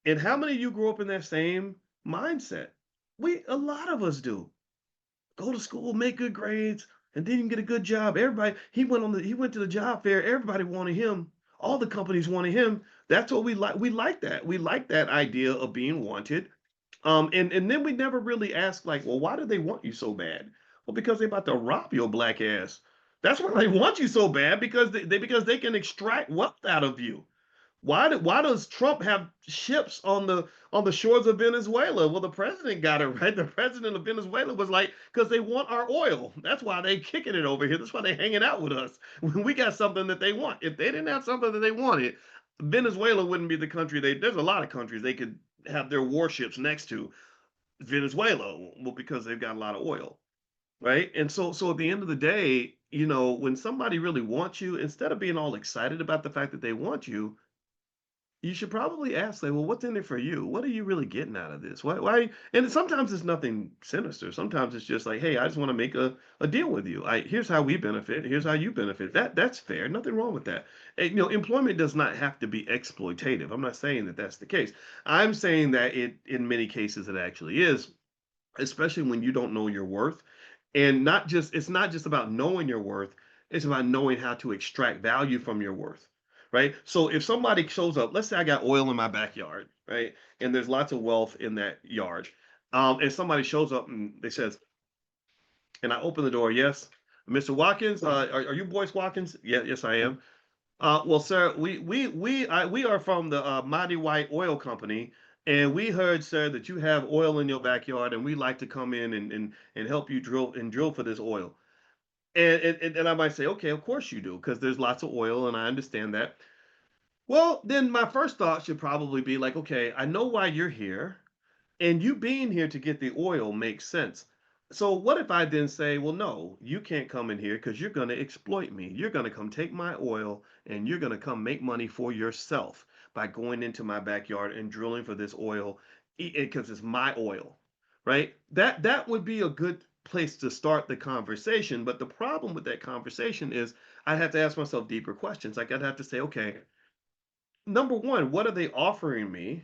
And how many of you grew up in that same mindset? A lot of us do. Go to school, make good grades, and then you can get a good job. He went to the job fair. Everybody wanted him. All the companies wanted him. That's what we like. We like that. We like that idea of being wanted. And then we never really ask like, well, why do they want you so bad? Well, because they're about to rob your black ass. That's why they want you so bad because because they can extract wealth out of you. Why does Trump have ships on the shores of Venezuela? Well, the president got it right. The president of Venezuela was like, because they want our oil. That's why they kicking it over here. That's why they hanging out with us. When we got something that they want. If they didn't have something that they wanted, Venezuela wouldn't be the country there's a lot of countries they could have their warships next to. Venezuela, well, because they've got a lot of oil, right? And so at the end of the day, when somebody really wants you, instead of being all excited about the fact that they want you should probably ask, like, well, what's in it for you? What are you really getting out of this? Why? And sometimes it's nothing sinister. Sometimes it's just like, hey, I just want to make a deal with you. Here's how we benefit. Here's how you benefit. That's fair. Nothing wrong with that. And, employment does not have to be exploitative. I'm not saying that that's the case. I'm saying that in many cases, it actually is, especially when you don't know your worth. And it's not just about knowing your worth, it's about knowing how to extract value from your worth. Right. So if somebody shows up, let's say I got oil in my backyard, right? And there's lots of wealth in that yard. And somebody shows up and they says, and I open the door, yes, Mr. Watkins, are you Boyce Watkins? Yeah, yes, I am. Well, sir, we are from the Mighty White Oil Company, and we heard, sir, that you have oil in your backyard, and we'd like to come in and help you drill for this oil. And I might say, okay, of course you do, because there's lots of oil, and I understand that. Well, then my first thought should probably be like, okay, I know why you're here. And you being here to get the oil makes sense. So what if I then say, well, no, you can't come in here because you're going to exploit me. You're going to come take my oil and you're going to come make money for yourself by going into my backyard and drilling for this oil because it's my oil, right? That would be a good place to start the conversation. But the problem with that conversation is I'd have to ask myself deeper questions. Like I'd have to say, okay, number one, what are they offering me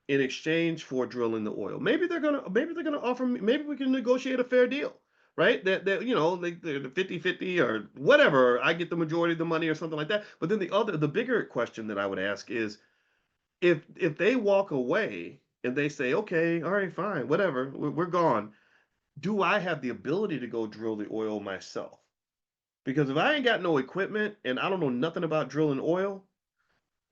in exchange for drilling the oil? Maybe they're gonna offer me, maybe we can negotiate a fair deal, right? That like the 50-50 or whatever, I get the majority of the money or something like that. But then the bigger question that I would ask is if they walk away and they say, okay, all right, fine, whatever, we're gone, do I have the ability to go drill the oil myself? Because if I ain't got no equipment and I don't know nothing about drilling oil,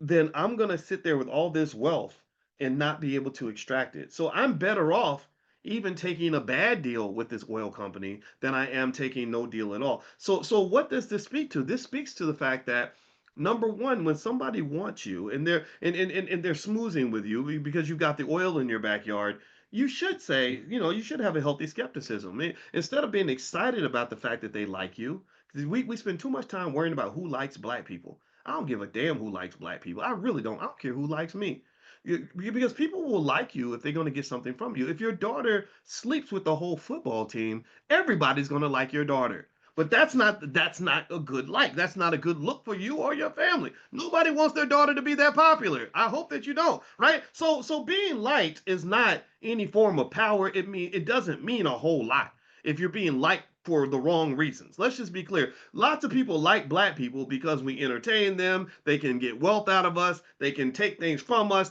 then I'm going to sit there with all this wealth and not be able to extract it. So I'm better off even taking a bad deal with this oil company than I am taking no deal at all. So what does this speak to? This speaks to the fact that number one, when somebody wants you and they're smoozing with you because you've got the oil in your backyard, you should say, you should have a healthy skepticism. Instead of being excited about the fact that they like you, because we spend too much time worrying about who likes black people. I don't give a damn who likes black people. I really don't. I don't care who likes me. Because people will like you if they're going to get something from you. If your daughter sleeps with the whole football team, everybody's going to like your daughter. But that's not a good like. That's not a good look for you or your family. Nobody wants their daughter to be that popular. I hope that you don't, right? So being liked is not any form of power. It doesn't mean a whole lot if you're being liked for the wrong reasons. Let's just be clear. Lots of people like black people because we entertain them. They can get wealth out of us. They can take things from us.